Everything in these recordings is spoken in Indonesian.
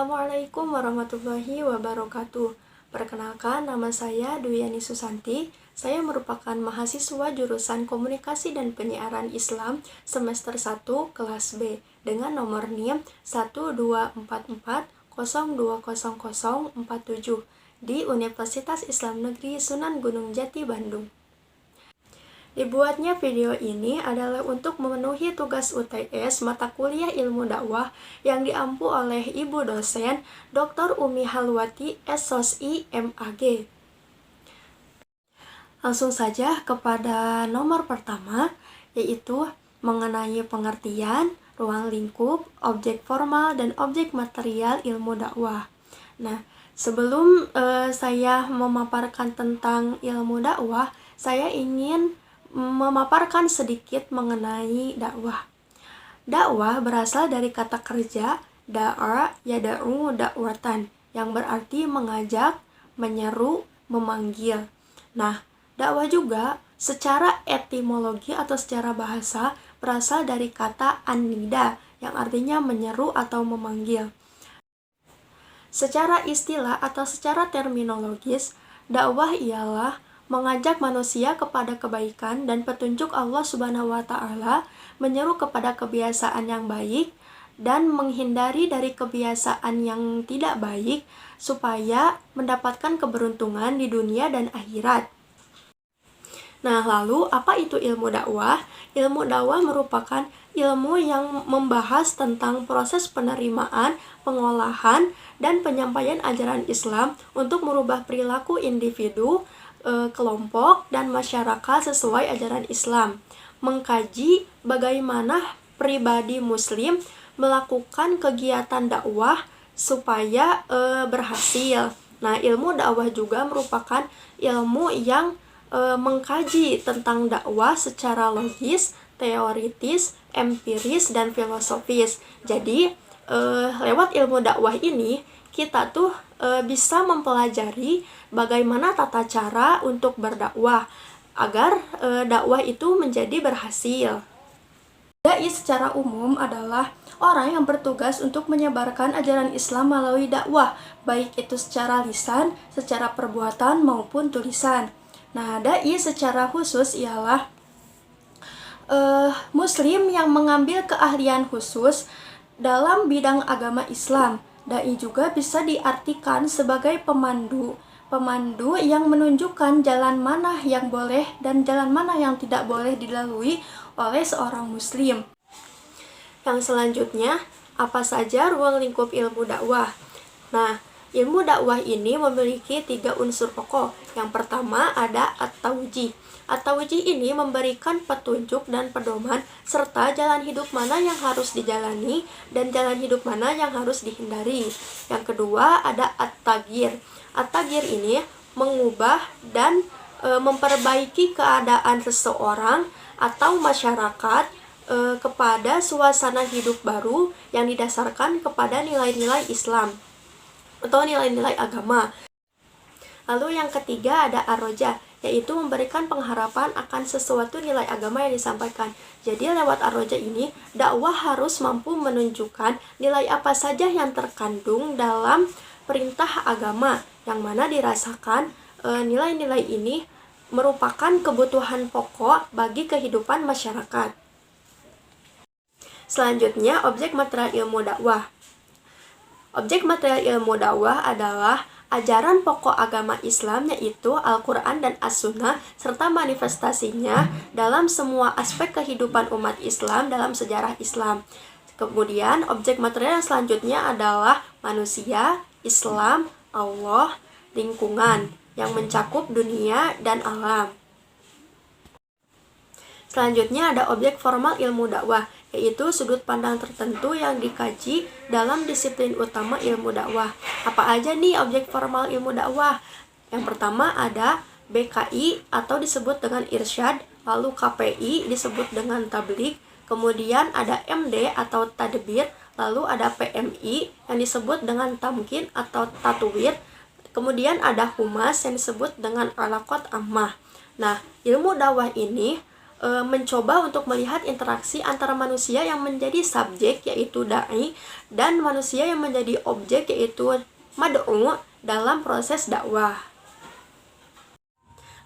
Assalamualaikum warahmatullahi wabarakatuh. Perkenalkan, nama saya Duyani Susanti. Saya merupakan mahasiswa jurusan Komunikasi dan Penyiaran Islam semester 1 kelas B dengan nomor NIM 1244020047 di Universitas Islam Negeri Sunan Gunung Jati, Bandung. Dibuatnya video ini adalah untuk memenuhi tugas UTS mata kuliah ilmu dakwah yang diampu oleh Ibu dosen Dr. Umi Halwati SSI MAG. Langsung saja kepada nomor pertama, yaitu mengenai pengertian, ruang lingkup, objek formal, dan objek material ilmu dakwah. Nah, sebelum saya memaparkan tentang ilmu dakwah, saya ingin memaparkan sedikit mengenai dakwah. Dakwah berasal dari kata kerja da'a yada'u da'watan yang berarti mengajak, menyeru, memanggil. Nah, dakwah juga secara etimologi atau secara bahasa berasal dari kata an-nida yang artinya menyeru atau memanggil. Secara istilah atau secara terminologis, dakwah ialah mengajak manusia kepada kebaikan dan petunjuk Allah Subhanahu wa Ta'ala, menyeru kepada kebiasaan yang baik dan menghindari dari kebiasaan yang tidak baik supaya mendapatkan keberuntungan di dunia dan akhirat. Nah, lalu apa itu ilmu dakwah? Ilmu dakwah merupakan ilmu yang membahas tentang proses penerimaan, pengolahan, dan penyampaian ajaran Islam untuk merubah perilaku individu, kelompok, dan masyarakat sesuai ajaran Islam. Mengkaji bagaimana pribadi muslim melakukan kegiatan dakwah supaya berhasil. Nah, ilmu dakwah juga merupakan ilmu yang mengkaji tentang dakwah secara logis, teoritis, empiris, dan filosofis. Jadi, lewat ilmu dakwah ini, kita tuh bisa mempelajari bagaimana tata cara untuk berdakwah agar dakwah itu menjadi berhasil. Dai secara umum adalah orang yang bertugas untuk menyebarkan ajaran Islam melalui dakwah, baik itu secara lisan, secara perbuatan maupun tulisan. Nah, dai secara khusus ialah muslim yang mengambil keahlian khusus dalam bidang agama Islam. Dai juga bisa diartikan sebagai pemandu yang menunjukkan jalan mana yang boleh dan jalan mana yang tidak boleh dilalui oleh seorang muslim. Yang selanjutnya, apa saja ruang lingkup ilmu dakwah? Nah, ilmu dakwah ini memiliki 3 unsur pokok. Yang pertama ada at-tawjih. At-tawjih ini memberikan petunjuk dan pedoman serta jalan hidup mana yang harus dijalani dan jalan hidup mana yang harus dihindari. Yang kedua ada at-taghyir. At-taghyir ini mengubah dan memperbaiki keadaan seseorang atau masyarakat kepada suasana hidup baru yang didasarkan kepada nilai-nilai Islam atau nilai-nilai agama. Lalu yang ketiga ada ar-roja, yaitu memberikan pengharapan akan sesuatu nilai agama yang disampaikan. Jadi lewat ar-roja ini, dakwah harus mampu menunjukkan nilai apa saja yang terkandung dalam perintah agama, yang mana dirasakan nilai-nilai ini merupakan kebutuhan pokok bagi kehidupan masyarakat. Selanjutnya, objek material ilmu dakwah. Objek material ilmu dakwah adalah ajaran pokok agama Islam, yaitu Al-Quran dan As-Sunnah, serta manifestasinya dalam semua aspek kehidupan umat Islam dalam sejarah Islam. Kemudian, objek material yang selanjutnya adalah manusia, Islam, Allah, lingkungan, yang mencakup dunia dan alam. Selanjutnya ada objek formal ilmu dakwah, yaitu sudut pandang tertentu yang dikaji dalam disiplin utama ilmu dakwah. Apa aja nih objek formal ilmu dakwah? Yang pertama ada BKI atau disebut dengan irsyad, lalu KPI disebut dengan tabligh, kemudian ada MD atau tadbir, lalu ada PMI yang disebut dengan tamkin atau tatwir, kemudian ada humas yang disebut dengan alaqat ammah. Nah, ilmu dakwah ini mencoba untuk melihat interaksi antara manusia yang menjadi subjek yaitu dai dan manusia yang menjadi objek yaitu mad'u dalam proses dakwah.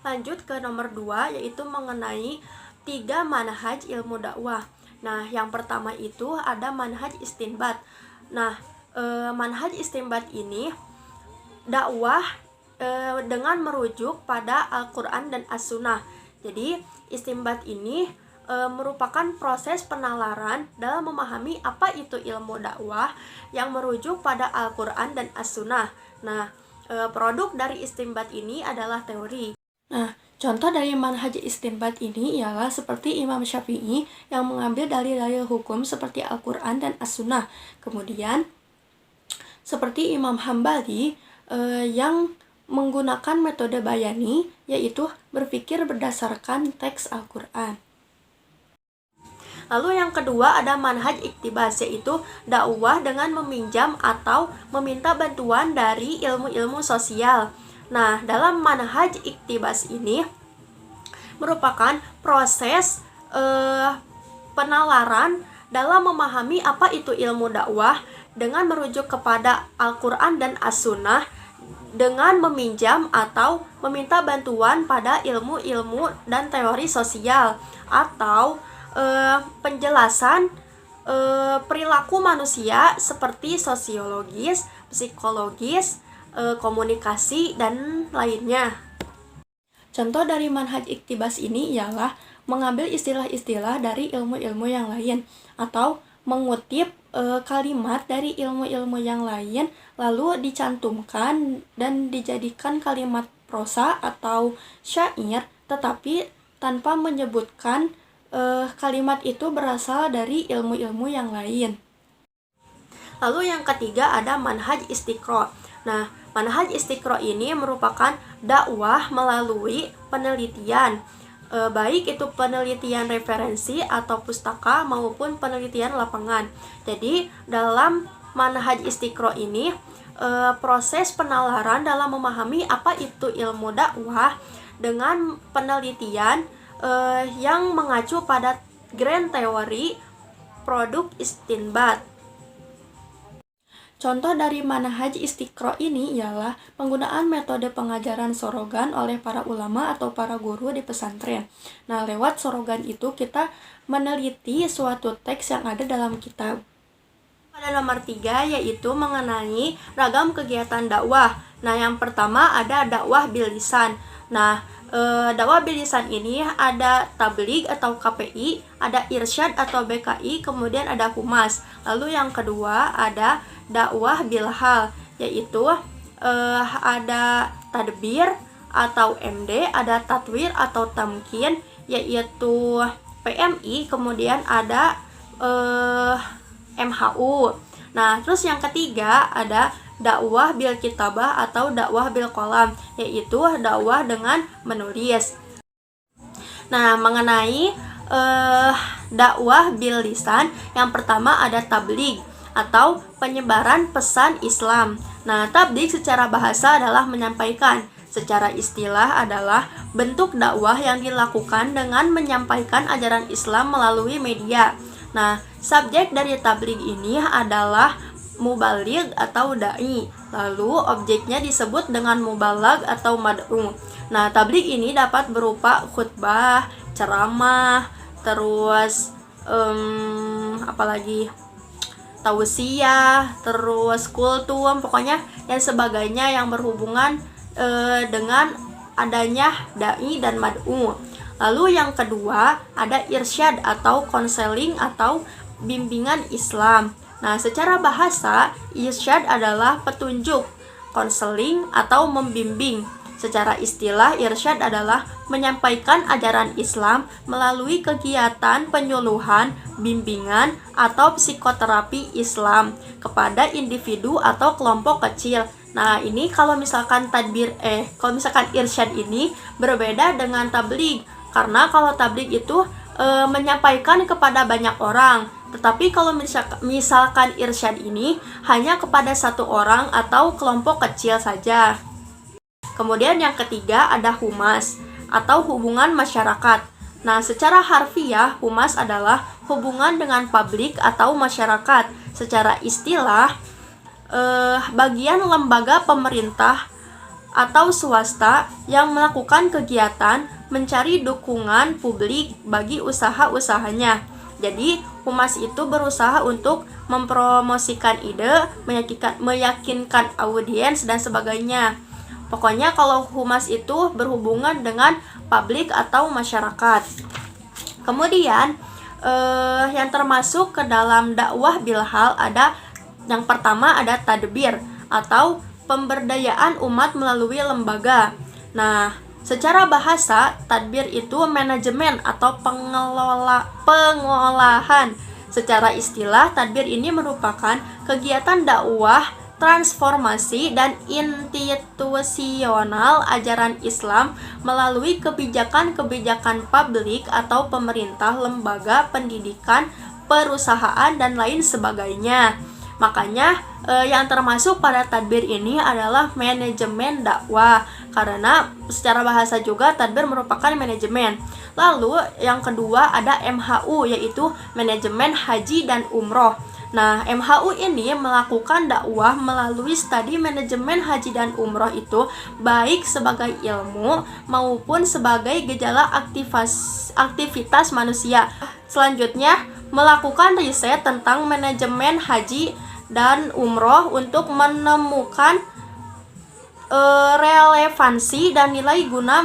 Lanjut ke nomor 2 yaitu mengenai 3 manhaj ilmu dakwah. Nah, yang pertama itu ada manhaj istinbat. Nah, manhaj istinbat ini dakwah dengan merujuk pada Al-Quran dan As-Sunnah. Jadi, istinbat ini merupakan proses penalaran dalam memahami apa itu ilmu dakwah yang merujuk pada Al-Quran dan As-Sunnah. Nah, produk dari istinbat ini adalah teori. Nah, contoh dari manhaj istinbat ini ialah seperti Imam Syafi'i yang mengambil dalil-dalil hukum seperti Al-Quran dan As-Sunnah. Kemudian, seperti Imam Hambali yang menggunakan metode bayani, yaitu berpikir berdasarkan teks Al-Quran. Lalu yang kedua ada manhaj iktibas, yaitu dakwah dengan meminjam atau meminta bantuan dari ilmu-ilmu sosial. Nah, dalam manhaj iktibas ini merupakan proses penalaran dalam memahami apa itu ilmu dakwah dengan merujuk kepada Al-Quran dan As-Sunnah dengan meminjam atau meminta bantuan pada ilmu-ilmu dan teori sosial atau penjelasan perilaku manusia seperti sosiologis, psikologis, komunikasi, dan lainnya. Contoh dari manhaj iktibas ini ialah mengambil istilah-istilah dari ilmu-ilmu yang lain atau mengutip kalimat dari ilmu-ilmu yang lain lalu dicantumkan dan dijadikan kalimat prosa atau syair, tetapi tanpa menyebutkan kalimat itu berasal dari ilmu-ilmu yang lain. Lalu yang ketiga ada manhaj istiqra. Nah, manhaj istiqra ini merupakan dakwah melalui penelitian, baik itu penelitian referensi atau pustaka maupun penelitian lapangan. Jadi, dalam manhaj istiqra ini, proses penalaran dalam memahami apa itu ilmu dakwah dengan penelitian yang mengacu pada grand teori produk istinbat. Contoh dari manhaj istiqra ini ialah penggunaan metode pengajaran sorogan oleh para ulama atau para guru di pesantren. Nah, lewat sorogan itu kita meneliti suatu teks yang ada dalam kitab. Pada nomor 3 yaitu mengenai ragam kegiatan dakwah. Nah, yang pertama ada dakwah bil lisan. Nah, dakwah bil lisan ini ada tabligh atau KPI, ada irsyad atau BKI, kemudian ada humas. Lalu yang kedua ada dakwah bil hal, yaitu ada tadbir atau MD, ada tatwir atau tamkin, yaitu PMI, kemudian ada MHU. Nah, terus yang ketiga ada dakwah bil kitabah atau dakwah bil qalam, yaitu dakwah dengan menulis. Nah, mengenai dakwah bil lisan, yang pertama ada tabligh atau penyebaran pesan Islam. Nah, tabligh secara bahasa adalah menyampaikan, secara istilah adalah bentuk dakwah yang dilakukan dengan menyampaikan ajaran Islam melalui media. Nah, subjek dari tabligh ini adalah mubaligh atau dai. Lalu objeknya disebut dengan mubalag atau mad'u. Nah, tabligh ini dapat berupa khutbah, ceramah, terus apalagi tausiyah, terus kultum, pokoknya dan sebagainya yang berhubungan dengan adanya dai dan mad'u. Lalu yang kedua ada irsyad atau konseling atau bimbingan Islam. Nah, secara bahasa irsyad adalah petunjuk, konseling atau membimbing. Secara istilah, irsyad adalah menyampaikan ajaran Islam melalui kegiatan penyuluhan, bimbingan, atau psikoterapi Islam kepada individu atau kelompok kecil. Nah, ini kalau misalkan irsyad ini berbeda dengan tabligh. Karena kalau tabligh itu menyampaikan kepada banyak orang. Tetapi kalau misalkan irsyad ini hanya kepada satu orang atau kelompok kecil saja. Kemudian yang ketiga ada humas atau hubungan masyarakat. Nah, secara harfiah, humas adalah hubungan dengan publik atau masyarakat. Secara istilah, bagian lembaga pemerintah atau swasta yang melakukan kegiatan mencari dukungan publik bagi usaha-usahanya. Jadi, humas itu berusaha untuk mempromosikan ide, meyakinkan audiens, dan sebagainya. Pokoknya kalau humas itu berhubungan dengan publik atau masyarakat. Kemudian, yang termasuk ke dalam dakwah bilhal ada yang pertama ada tadbir atau pemberdayaan umat melalui lembaga. Nah, secara bahasa, tadbir itu manajemen atau pengolahan. Secara istilah, tadbir ini merupakan kegiatan dakwah, transformasi, dan institusional ajaran Islam melalui kebijakan-kebijakan publik atau pemerintah, lembaga pendidikan, perusahaan, dan lain sebagainya. Makanya yang termasuk pada tadbir ini adalah manajemen dakwah, karena secara bahasa juga tadbir merupakan manajemen. Lalu yang kedua ada MHU, yaitu manajemen haji dan umroh. Nah, MHU ini melakukan dakwah melalui studi manajemen haji dan umroh itu baik sebagai ilmu maupun sebagai gejala aktivitas manusia. Selanjutnya, melakukan riset tentang manajemen haji dan umroh untuk menemukan relevansi dan nilai guna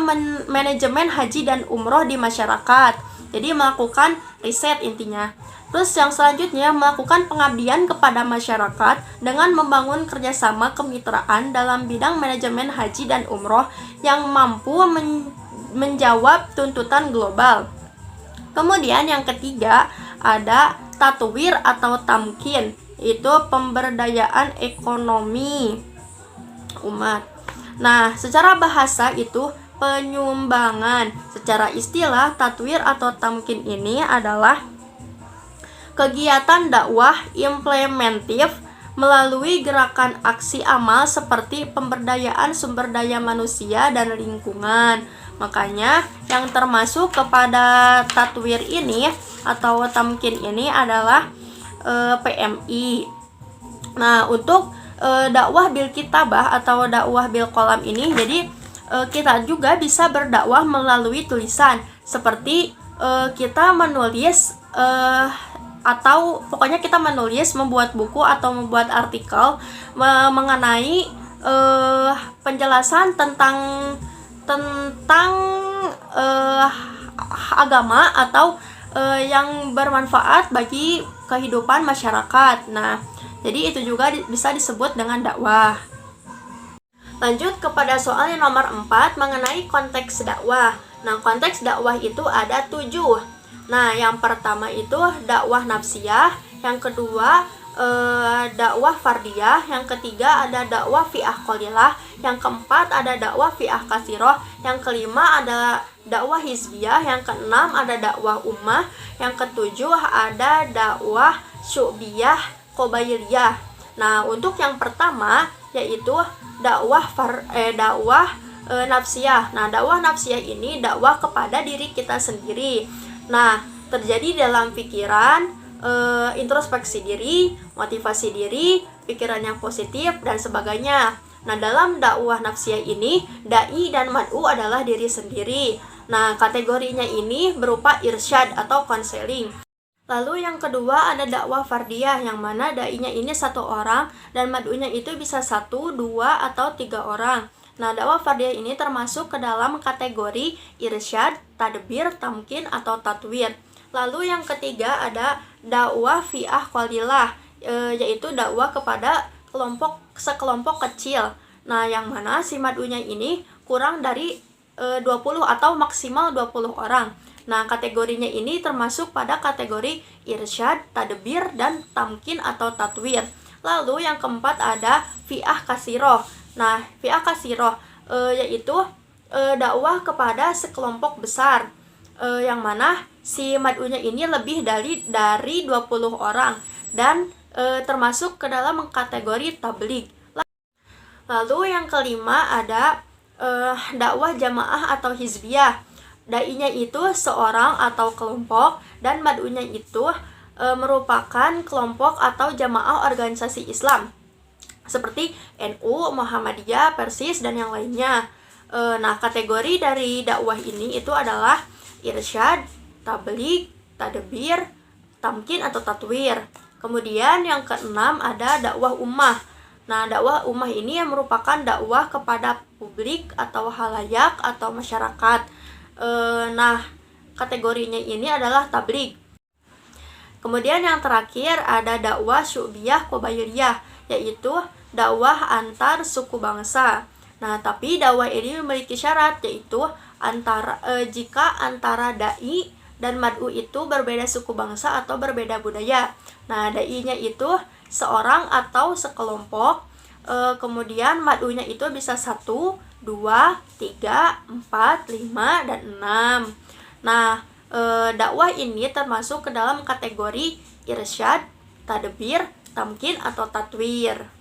manajemen haji dan umroh di masyarakat. Jadi melakukan riset intinya. Terus yang selanjutnya melakukan pengabdian kepada masyarakat dengan membangun kerjasama kemitraan dalam bidang manajemen haji dan umroh yang mampu menjawab tuntutan global. Kemudian yang ketiga ada tatwir atau tamkin, itu pemberdayaan ekonomi umat. Nah, secara bahasa itu penyumbangan. Secara istilah, tatwir atau tamkin ini adalah kegiatan dakwah implementatif melalui gerakan aksi amal seperti pemberdayaan sumber daya manusia dan lingkungan. Makanya yang termasuk kepada tatwir ini atau tamkin ini adalah PMI. Nah, untuk dakwah bil kitabah atau dakwah bil qalam ini, jadi kita juga bisa berdakwah melalui tulisan, seperti kita menulis atau pokoknya kita menulis, membuat buku atau membuat artikel mengenai penjelasan tentang agama atau yang bermanfaat bagi kehidupan masyarakat. Nah, jadi itu juga bisa disebut dengan dakwah. Lanjut kepada soal yang nomor 4 mengenai konteks dakwah. Nah, konteks dakwah itu ada 7. Nah, yang pertama itu dakwah nafsiyah, yang kedua dakwah fardiyah, yang ketiga ada dakwah fi'ah qalilah, yang keempat ada dakwah fi'ah katsiroh, yang kelima ada dakwah hizbiyah, yang keenam ada dakwah ummah, yang ketujuh ada dakwah syu'biyah qabailiyah. Nah, untuk yang pertama yaitu dakwah nafsiyah. Nah, dakwah nafsiyah ini dakwah kepada diri kita sendiri. Nah, terjadi dalam pikiran, introspeksi diri, motivasi diri, pikiran yang positif, dan sebagainya. Nah, dalam dakwah nafsiyah ini, da'i dan mad'u adalah diri sendiri. Nah, kategorinya ini berupa irsyad atau konseling. Lalu yang kedua ada dakwah fardiyah, yang mana da'inya ini 1 orang dan mad'unya itu bisa 1, 2, atau 3 orang. Nah, dakwah fardiyah ini termasuk ke dalam kategori irsyad, tadbir, tamkin, atau tatwir. Lalu yang ketiga ada dakwah fi'ah qalilah, yaitu dakwah kepada sekelompok kecil. Nah, yang mana si mad'unya ini kurang dari 20 atau maksimal 20 orang. Nah, kategorinya ini termasuk pada kategori irsyad, tadbir, dan tamkin atau tatwir. Lalu yang keempat ada fi'ah katsiroh. Nah, fi'ah katsiroh yaitu dakwah kepada sekelompok besar, yang mana si mad'unya ini lebih dari 20 orang dan termasuk ke dalam kategori tabligh. Lalu yang kelima ada dakwah jamaah atau hizbiyah. Dai-nya itu seorang atau kelompok, dan mad'unya itu merupakan kelompok atau jamaah organisasi Islam seperti NU, Muhammadiyah, Persis, dan yang lainnya. Nah, kategori dari dakwah ini itu adalah irsyad, tabligh, tadbir, tamkin atau tatwir. Kemudian yang keenam ada dakwah ummah. Nah, dakwah ummah ini yang merupakan dakwah kepada publik atau halayak atau masyarakat. Nah, kategorinya ini adalah tabligh. Kemudian yang terakhir ada dakwah syu'biyah qabailiyah, yaitu dakwah antar suku bangsa. Nah, tapi dakwah ini memiliki syarat, yaitu jika antara dai dan mad'u itu berbeda suku bangsa atau berbeda budaya. Nah, dai-nya itu seorang atau sekelompok, kemudian mad'unya itu bisa 1, 2, 3, 4, 5, dan 6. Nah, dakwah ini termasuk ke dalam kategori irsyad, tadbir, tamkin atau tatwir.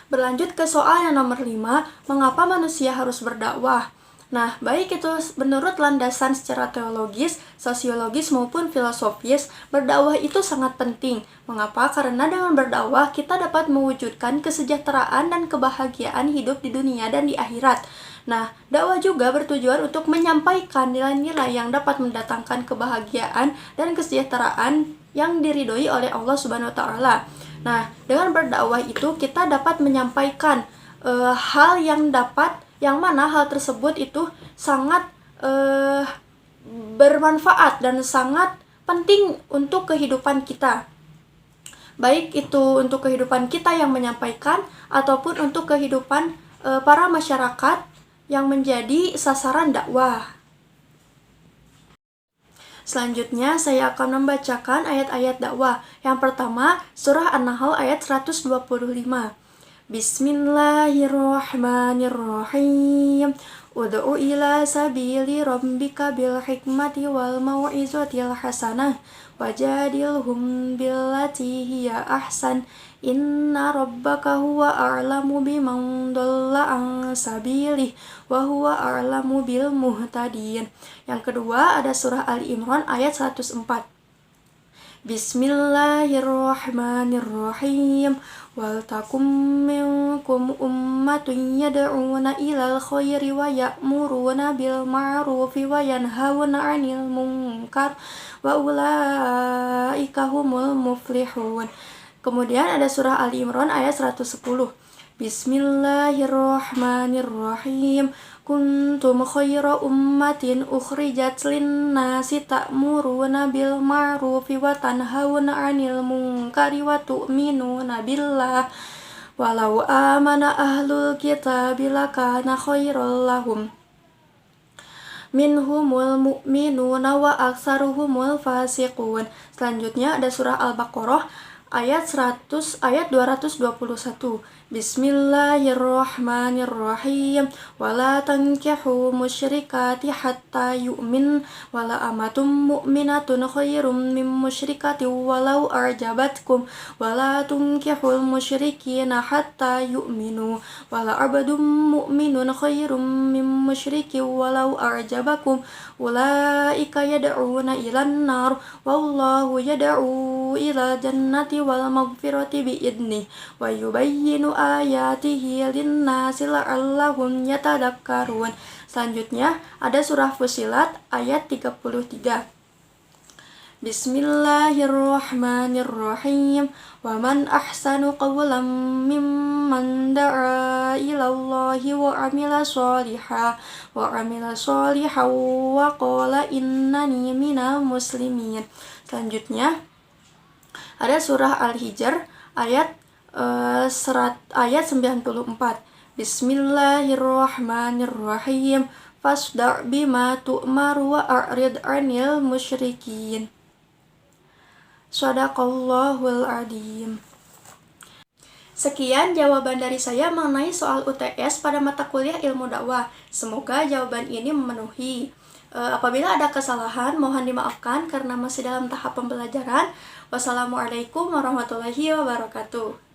Berlanjut ke soal yang nomor 5, mengapa manusia harus berdakwah? Nah, baik itu menurut landasan secara teologis, sosiologis maupun filosofis, berdakwah itu sangat penting. Mengapa? Karena dengan berdakwah kita dapat mewujudkan kesejahteraan dan kebahagiaan hidup di dunia dan di akhirat. Nah, dakwah juga bertujuan untuk menyampaikan nilai-nilai yang dapat mendatangkan kebahagiaan dan kesejahteraan yang diridhoi oleh Allah Subhanahu wa taala. Nah, dengan berdakwah itu kita dapat menyampaikan hal yang mana hal tersebut itu sangat bermanfaat dan sangat penting untuk kehidupan kita. Baik itu untuk kehidupan kita yang menyampaikan ataupun untuk kehidupan para masyarakat yang menjadi sasaran dakwah. Selanjutnya, saya akan membacakan ayat-ayat dakwah. Yang pertama, surah An-Nahl ayat 125. Bismillahirrahmanirrahim. Ud'u ila sabili rabbika bil hikmati wal mau'izatil hasanah wajadilhum billati hiya ahsan. Inna rabbaka huwa a'lamu biman dhalla an sabilih wa huwa a'lamu bil muhtadin. Yang kedua ada surah Ali Imran ayat 104. Bismillahirrahmanirrahim. Wal takum minkum ummatun yad'una ilal khairi wa ya'muruna bil ma'rufi wa yanhauna 'anil munkar wa ulaika humul muflihun. Kemudian ada surah Ali Imran ayat 110. Bismillahirrahmanirrahim. Kuntum khaira ummatin ukhrijat linnasi ta'muruna bil ma'rufi wa tanhauna 'anil munkari wa tu'minuna billah. Walau amana ahlul kitabi lakana khairal lahum. Minhumul mu'minuna wa aktsaruhumul fasiqun. Selanjutnya ada surah Al-Baqarah ayat 221. Bismillahirrahmanirrahim. Wala tankihu musyrikati hatta yu'min wala amatum mu'minatun khairum min musyrikati walau arjabatkum wala tunkihul musyrikina hatta yu'minu wala abadum mu'minun khairum min musyriki walau arjabakum ulaika yad'una ilan nar wallahu yad'u ila jannati wal maghfirati bi'idnih wa yubayyinu ayatihi linnasi la'allahum yatadakkarun. Selanjutnya ada surah Fussilat ayat 33. Bismillahirrahmanirrahim. Wa man ahsanu qawlan mimman da'a ilallahi wa amila sholihan wa qala innani minal muslimin. Selanjutnya ada surah Al-Hijr ayat 94. Bismillahirrahmanirrahim. Fasda' bima tu'mar wa a'rid 'anil musyrikin. Shadaqallahul adzim. Sekian jawaban dari saya mengenai soal UTS pada mata kuliah ilmu dakwah. Semoga jawaban ini memenuhi. Apabila ada kesalahan, mohon dimaafkan karena masih dalam tahap pembelajaran. Wassalamualaikum warahmatullahi wabarakatuh.